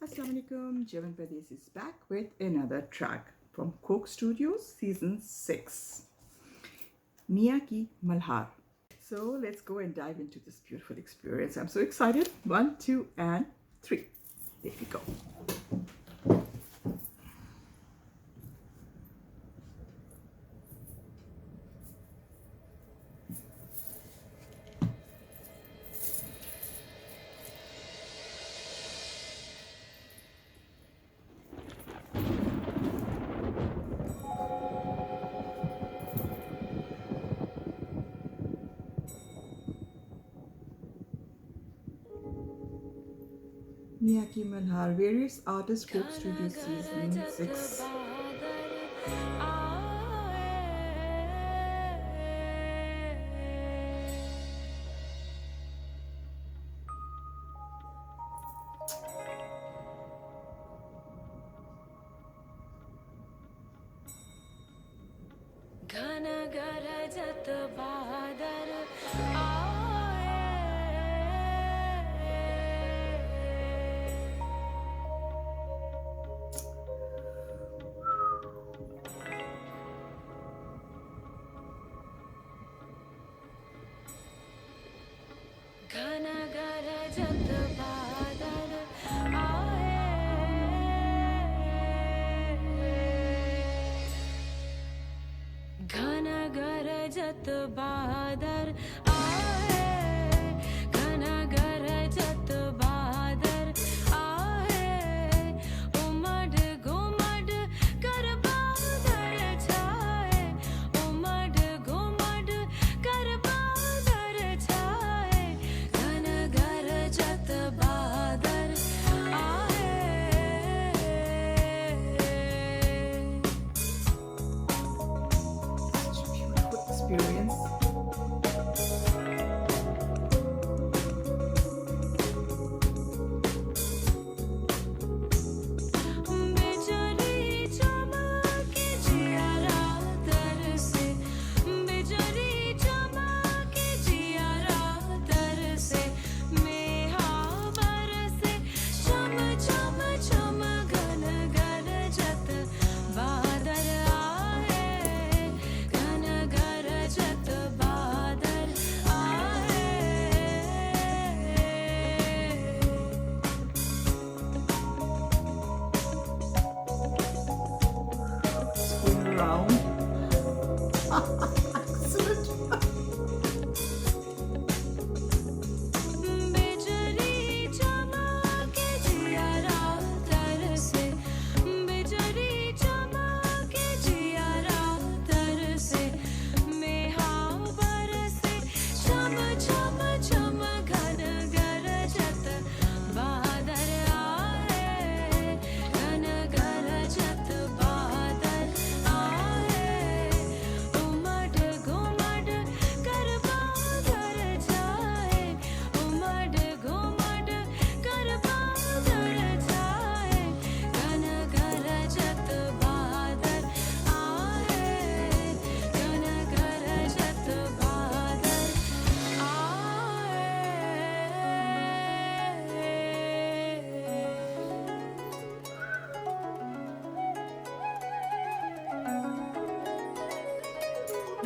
Assalamualaikum, Jevan Pradesh is back with another track from Coke Studios Season 6, Mia Ki Malhar. So let's go and dive into this beautiful experience. I'm so excited. 1, 2, and 3. There we go. Mia Ki Malhar, various artists, Coke Studios Season 6. घन गरजत बादल घन गरजत बादल घन गरजत बादल आए घन गरजत बादल आए उमड़ घुमड़ कर बादल छाए उमड़ घुमड़ कर बादल छाए घन गरजत बादल आए Experience. बिजली चमके जियारा तरसे बिजली चमके जियारा तरसे मेहा बरसे चम चम चम घन गरजत बादल आए घन गरजत बादल आए Spin around. Excellent. बिजली चमके जियारा तरसे बिजली चमके जियारा तरसे मेहा बरसे चम चम चम घन गरजत बादल आए घन गरजत बादल आए उमड़ घुमड़ कर बादल छाए उमड़ घुमड़ कर बादल छाए घन गरजत बादल आए घन गरजत बादल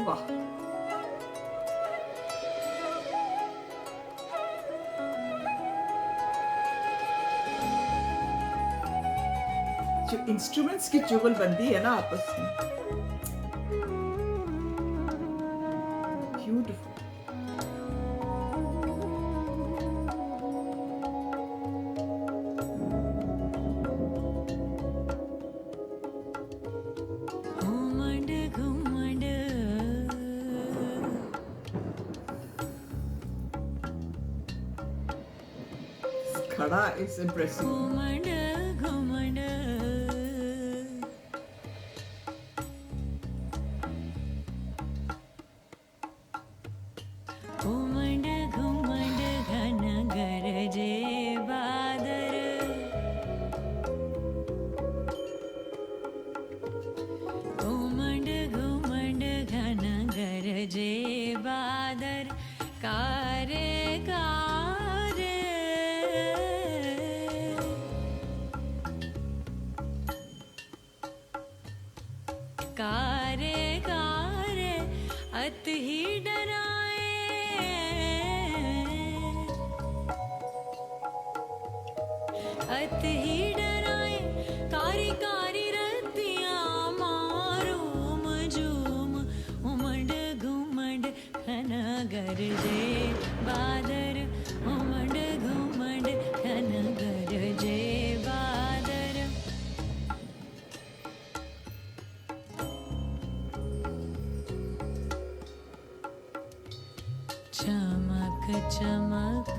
वाह, जो इंस्ट्रूमेंट्स की जुगलबंदी है ना आपस में, ब्यूटीफुल. घुमड़ घुमड़ खड़ा is impressive. घुमड़ घुमड़ घुमड़ घुमड़ घन गरजे बादल घुमड़ घुमड़ घन गरजे बादल कारे कारे कारे कारे अत ही डराए, अत ही डराए कारी कारी रतियां मारूम झूम उमंड घुमंड खन गरजे बादर, उमंड घुमंड खन गरजे बादर। चमक चमक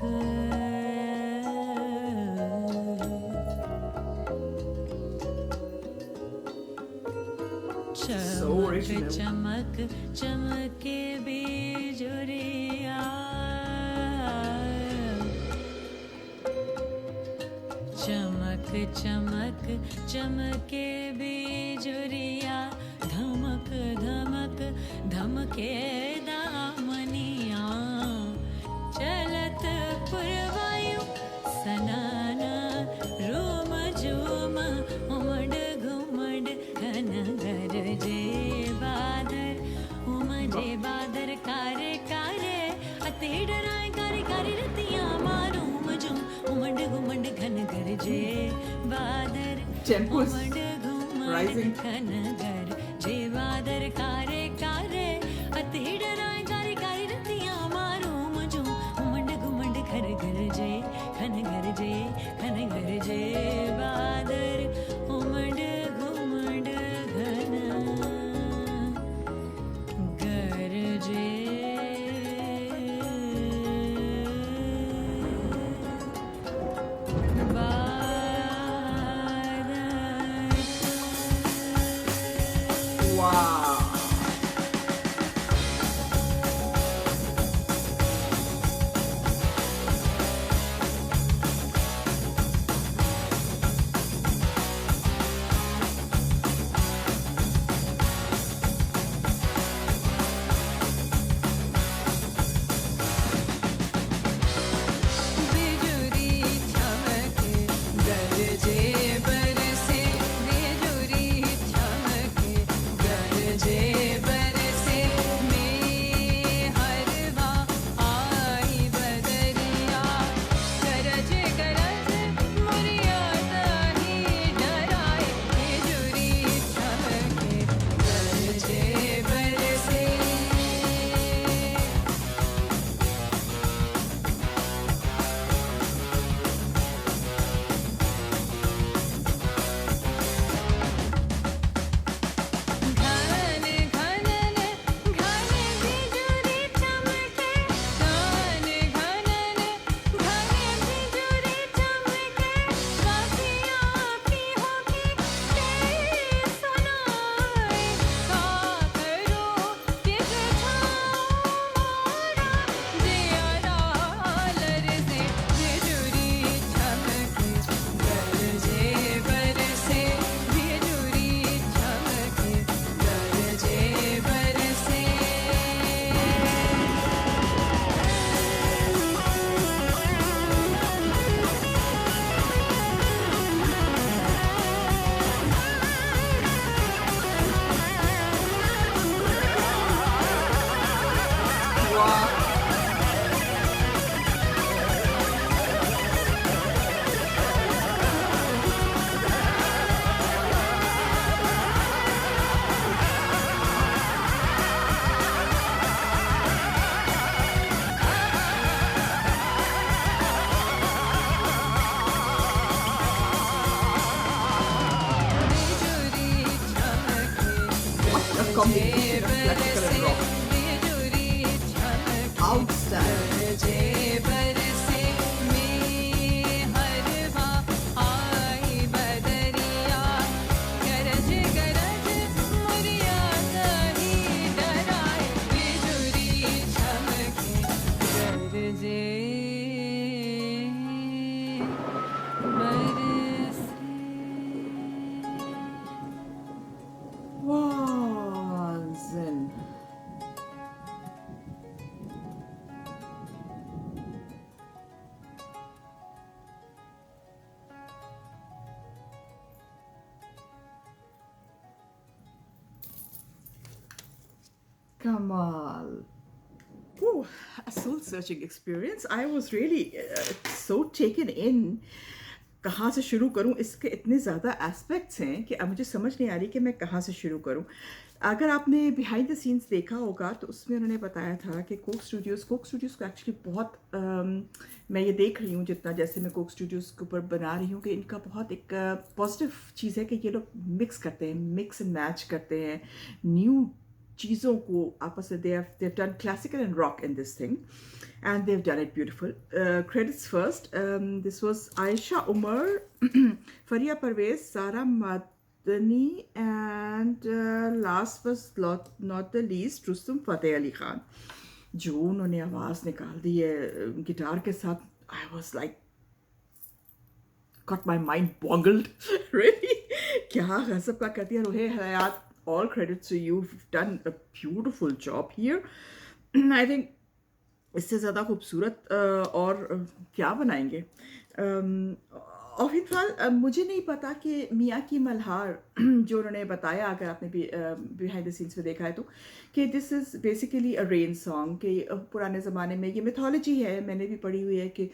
So original. चमक चमके बिजुरिया, चमक चमक चमके बिजुरिया, धमक धमक धमके दामनिया, चलत पुरवायु सनाना रूम झूम उमड़ घुमड़ घन गरजे बादर, उमजे बादर कारे कारे अते डराए कारी कारी रतियां मारूम झूम उमड़ घुमड़ घन गरजे बादर, Tempo is उमड़ घुमड़ rising. घन गरजे बादर कारे कारे अते डराए कारी कारी रतियां मारूम झूम उमड़ घुमड़ घर गरजे खन गरजे खन गरजे बादर, उमड़ घुमड़ घन गरजे बादर। Wow. बिजुरी चमके गरजे बरसे, बिजुरी चमके गरजे बरसे, मैं हरवा आई बदरिया, गरज गरज मुरिया तही डराए, बिजुरी चमके गरजे बरसे। घन घनन घन बिजुरी चमके, घन घनन घन बिजुरी चमके, बासियाँ की होगी तेज सुनाए, का करो किस छाऊं जियारा लरज़े, बिजुरी चमके गरजे बरसे, बिजुरी चमके गरजे बरसे। Wow. बिजुरी चमके What a combination of classical and rock. बिजुरी चमके Outstanding. गरजे बरसे, मैं हरवा आई बदरिया, गरज गरज मुरिया तही डराए, बिजुरी चमके गरजे बरसे। Was Kamal. Oh, a soul-searching experience. I was really so taken in. कहाँ से शुरू करूँ, इसके इतने ज़्यादा एस्पेक्ट्स हैं कि अब मुझे समझ नहीं आ रही कि मैं कहाँ से शुरू करूँ। अगर आपने बिहाइंड द सीन्स देखा होगा तो उसमें उन्होंने बताया था कि कोक स्टूडियोज़ को एक्चुअली बहुत मैं ये देख रही हूँ जितना जैसे मैं कोक स्टूडियोज़ के ऊपर बना रही हूँ कि इनका बहुत एक पॉजिटिव चीज़ है कि ये लोग मिक्स एंड मैच करते हैं न्यू चीज़ों को आपस में they've done classical and rock in this thing and they've done it beautiful. Credits first, this was Aisha Umar, Faria Parvez, Sara Madani and last was not the least Rustum Fateh Ali Khan. जो उन्होंने आवाज़ निकाल दी है guitar के साथ, I was like got my mind boggled. Really? क्या गज़ब का कर दिया रोहे हयात. All credits to you. You've done a beautiful job here. I think इससे ज़्यादा खूबसूरत और क्या बनाएंगे. और फिलहाल मुझे नहीं पता कि मियाँ की मल्हार जो उन्होंने बताया, अगर आपने भी बिहाइंड द सीन्स में देखा है तो, कि this is basically a rain song. कि पुराने ज़माने में ये मिथोलॉजी है, मैंने भी पढ़ी हुई है कि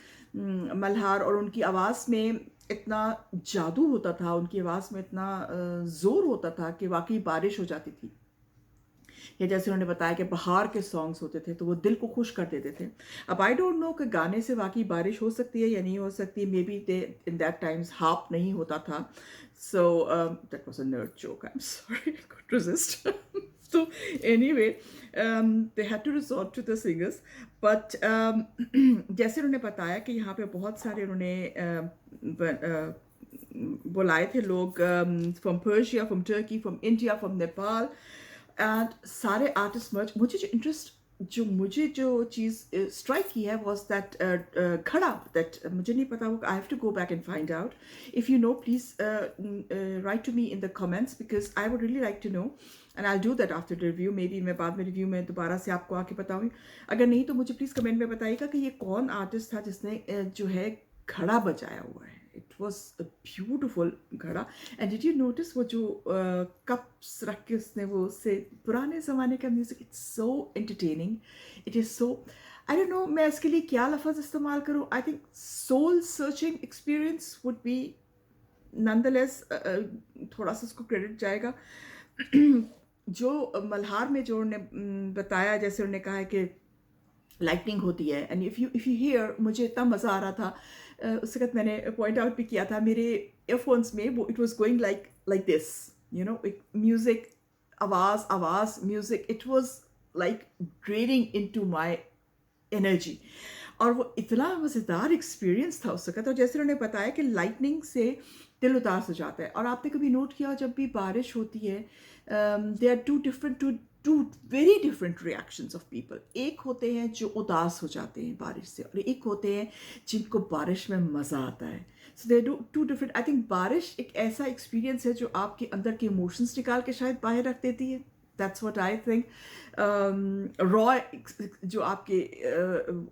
मल्हार और उनकी आवाज़ में इतना जादू होता था, उनकी आवाज़ में इतना ज़ोर होता था कि वाकई बारिश हो जाती थी. या जैसे उन्होंने बताया कि बहार के सॉन्ग्स होते थे तो वो दिल को खुश कर देते थे. अब आई डोंट नो कि गाने से वाकई बारिश हो सकती है या नहीं हो सकती. Maybe they in that times हाप नहीं होता था. So that was a nerd joke, I am sorry, I could resist. So anyway, they had to resort to the singers. But जैसे उन्होंने बताया कि यहाँ पे बहुत सारे उन्होंने बुलाए थे लोग from Persia, from Turkey, from India, from Nepal. And सारे आर्टिस्ट मर्ज. मुझे जो चीज़ स्ट्राइक की है वॉज दैट खड़ा, दैट मुझे नहीं पता वो, I have to go back and find out. If you know please write to me in the comments because I would really like to know and I do that after the review. Maybe मैं बाद में review में दोबारा से आपको आके बताऊँ. अगर नहीं तो मुझे प्लीज़ कमेंट में बताइएगा कि ये कौन आर्टिस्ट था जिसने जो है घड़ा बजाया हुआ है. It was a beautiful घड़ा. And did you notice वो जो कप्स रख के उसने वो उससे पुराने ज़माने का music, it's so entertaining. It is so, I don't know मैं इसके लिए क्या लफ्ज़ इस्तेमाल करूँ. I think soul searching experience would be nonetheless थोड़ा सा उसको क्रेडिट जाएगा. जो मल्हार में जो उन्होंने बताया, जैसे उन्होंने कहा है कि लाइटनिंग होती है एंड इफ़ यू हियर, मुझे इतना मज़ा आ रहा था. उसके बाद मैंने पॉइंट आउट भी किया था मेरे ईयरफोन्स में, वो it was going like this, you know, music, आवाज़ music, it was like draining into my energy. और वो इतना मज़ेदार एक्सपीरियंस था उसका. तो जैसे उन्होंने बताया कि लाइटनिंग से दिल उदास हो जाता है. और आपने कभी नोट किया जब भी बारिश होती है, they are two very different reactions of people. एक होते हैं जो उदास हो जाते हैं बारिश से, और एक होते हैं जिनको बारिश में मज़ा आता है. So they do two different. I think बारिश एक ऐसा एक्सपीरियंस है जो आपके अंदर के इमोशंस निकाल के शायद बाहर रख देती है. That's what I think. Raw जो आपके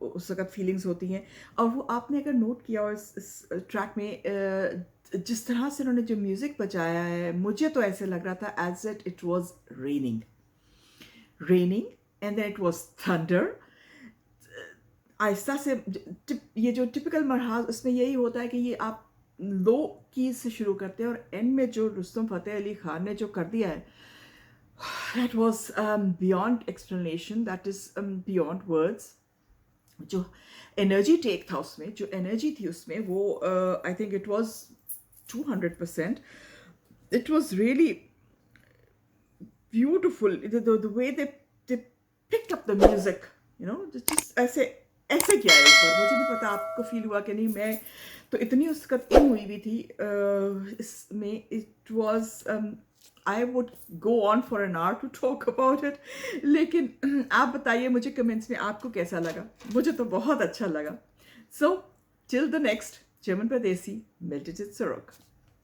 उस वक्त फीलिंग्स होती हैं, और वो आपने अगर नोट किया हो इस ट्रैक में, जिस तरह से उन्होंने जो म्यूज़िक बजाया है, मुझे तो ऐसे लग रहा था as it was raining and then it was thunder. आहिस्ता से ये जो टिपिकल मरहाज उसमें यही होता है कि ये आप लो की से शुरू करते हैं, और एंड में जो रुस्तम फ़तेह अली ख़ान ने जो कर दिया है, that was beyond explanation, that is beyond words. जो एनर्जी टेक था उसमें, जो एनर्जी थी उसमें, वो I think it was 200%. It was really beautiful, the way they picked up the music, you know, just ऐसे किया है ऊपर. मुझे नहीं पता आपको फील हुआ कि नहीं, मैं तो इतनी उस वक्त इन हुई भी थी इसमें. It was, I would go on for an hour to talk about it. लेकिन आप बताइए मुझे कमेंट्स में आपको कैसा लगा. मुझे तो बहुत अच्छा लगा. So till the next German परदेसी, मेल्टेड सरोक.